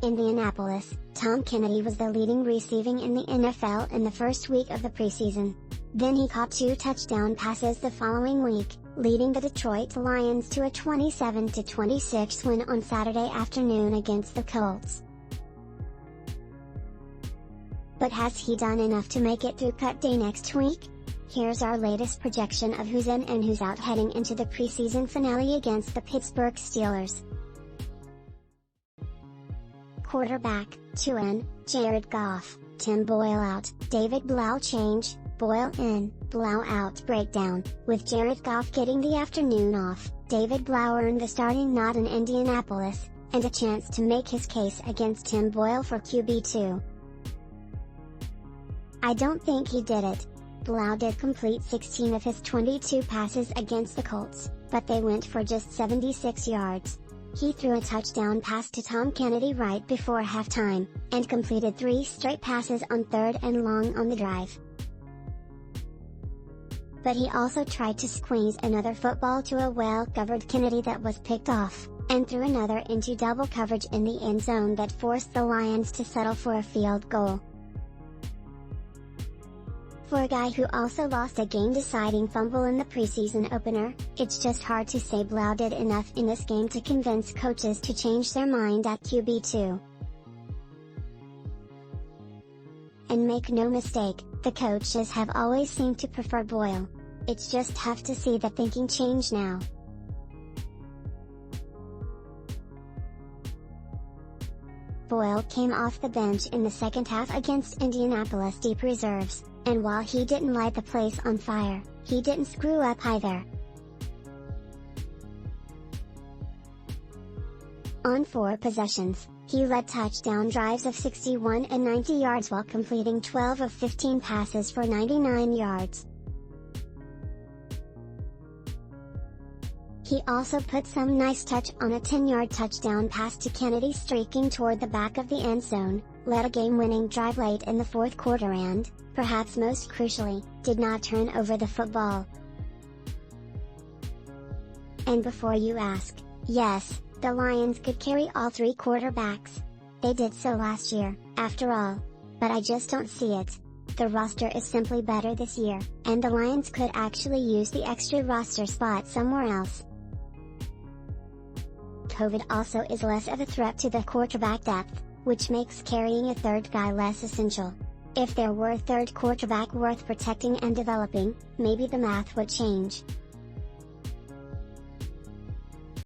Indianapolis, Tom Kennedy was the leading receiving in the NFL in the first week of the preseason. Then he caught 2 touchdown passes the following week, leading the Detroit Lions to a 27-26 win on Saturday afternoon against the Colts. But has he done enough to make it through cut day next week? Here's our latest projection of who's in and who's out heading into the preseason finale against the Pittsburgh Steelers. Quarterback, 2 in, Jared Goff, Tim Boyle out, David BloughChange, Boyle in, Blough out breakdown. With Jared Goff getting the afternoon off, David Blough earned the starting nod in Indianapolis, and a chance to make his case against Tim Boyle for QB2. I don't think he did it. Blough did complete 16 of his 22 passes against the Colts, but they went for just 76 yards. He threw a touchdown pass to Tom Kennedy right before halftime, and completed 3 straight passes on 3rd and long on the drive. But he also tried to squeeze another football to a well-covered Kennedy that was picked off, and threw another into double coverage in the end zone that forced the Lions to settle for a field goal. For a guy who also lost a game-deciding fumble in the preseason opener, it's just hard to say Blough did enough in this game to convince coaches to change their mind at QB2. And make no mistake, the coaches have always seemed to prefer Boyle. It's just tough to see the thinking change now. Boyle came off the bench in the second half against Indianapolis deep reserves, and while he didn't light the place on fire, he didn't screw up either. On 4 possessions, he led touchdown drives of 61 and 90 yards while completing 12 of 15 passes for 99 yards. He also put some nice touch on a 10-yard touchdown pass to Kennedy streaking toward the back of the end zone, led a game-winning drive late in the 4th quarter and, perhaps most crucially, did not turn over the football. And before you ask, yes, the Lions could carry all 3 quarterbacks. They did so last year, after all. But I just don't see it. The roster is simply better this year, and the Lions could actually use the extra roster spot somewhere else. COVID also is less of a threat to the quarterback depth, which makes carrying a 3rd guy less essential. If there were a 3rd quarterback worth protecting and developing, maybe the math would change.